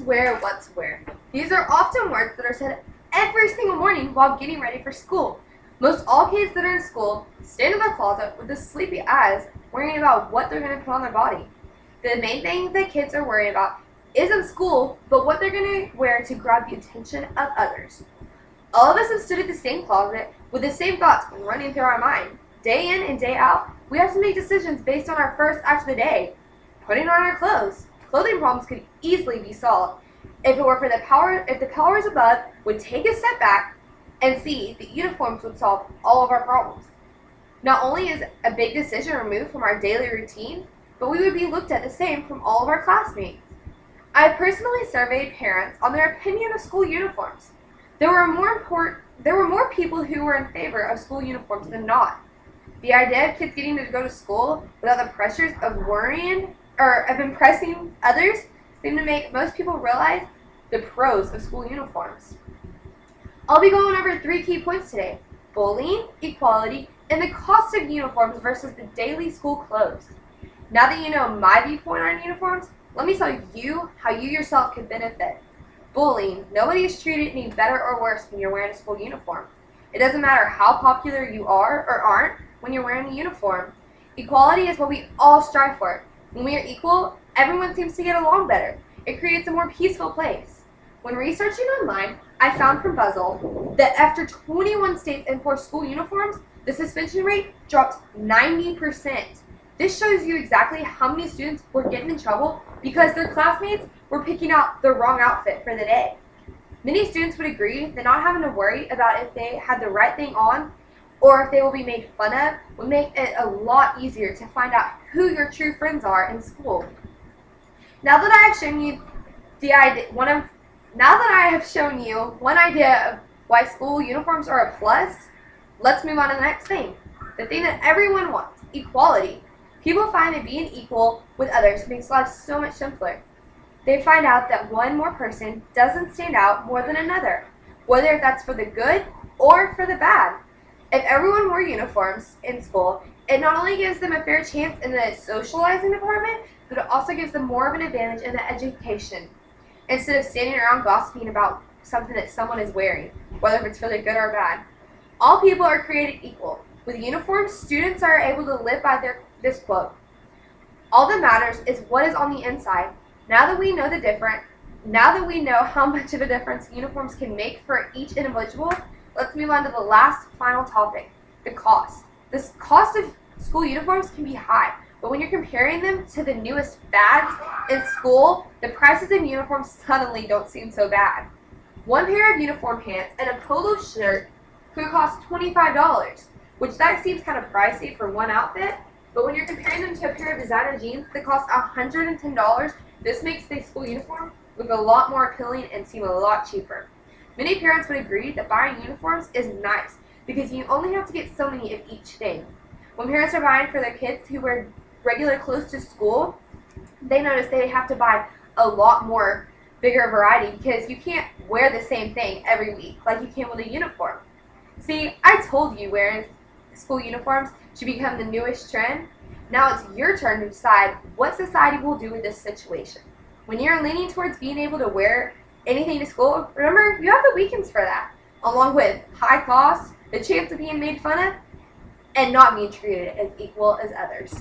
Wear what's wear. These are often words that are said every single morning while getting ready for school. Most all kids that are in school stand in their closet with the sleepy eyes, worrying about what they're going to put on their body. The main thing that kids are worried about isn't school, but what they're going to wear to grab the attention of others. All of us have stood at the same closet with the same thoughts running through our mind. Day in and day out, we have to make decisions based on our first act of the day, putting on our clothes. Clothing problems could easily be solved if it were for if the powers above would take a step back and see that uniforms would solve all of our problems. Not only is a big decision removed from our daily routine, but we would be looked at the same from all of our classmates. I personally surveyed parents on their opinion of school uniforms. There were more people who were in favor of school uniforms than not. The idea of kids getting to go to school without the pressures of worrying or of impressing others seemed to make most people realize the pros of school uniforms. I'll be going over 3 key points today: bullying, equality, and the cost of uniforms versus the daily school clothes. Now that you know my viewpoint on uniforms, let me tell you how you yourself could benefit. Bullying. Nobody is treated any better or worse when you're wearing a school uniform. It doesn't matter how popular you are or aren't when you're wearing a uniform. Equality is what we all strive for. When we are equal, everyone seems to get along better. It creates a more peaceful place. When researching online, I found from Buzzle that after 21 states enforced school uniforms, the suspension rate dropped 90%. This shows you exactly how many students were getting in trouble because their classmates were picking out the wrong outfit for the day. Many students would agree that not having to worry about if they had the right thing on or if they will be made fun of would make it a lot easier to find out who your true friends are in school. Now that I have shown you one idea of why school uniforms are a plus, let's move on to the next thing. The thing that everyone wants: equality. People find that being equal with others makes life so much simpler. They find out that one more person doesn't stand out more than another, whether that's for the good or for the bad. If everyone wore uniforms in school, it not only gives them a fair chance in the socializing department, but it also gives them more of an advantage in the education. Instead of standing around gossiping about something that someone is wearing, whether it's for the good or bad. All people are created equal. With uniforms, students are able to live by this quote: all that matters is what is on the inside. Now that we know how much of a difference uniforms can make for each individual, let's move on to the last final topic: the cost. The cost of school uniforms can be high, but when you're comparing them to the newest fads in school, the prices of uniforms suddenly don't seem so bad. One pair of uniform pants and a polo shirt could cost $25, which that seems kind of pricey for one outfit, but when you're comparing them to a pair of designer jeans that cost $110, this makes the school uniform look a lot more appealing and seem a lot cheaper. Many parents would agree that buying uniforms is nice because you only have to get so many of each thing. When parents are buying for their kids who wear regular clothes to school, they notice they have to buy a lot more bigger variety because you can't wear the same thing every week like you can with a uniform. See, I told you wearing school uniforms should become the newest trend. Now it's your turn to decide what society will do with this situation. When you're leaning towards being able to wear anything to school, remember, you have the weekends for that, along with high costs, the chance of being made fun of, and not being treated as equal as others.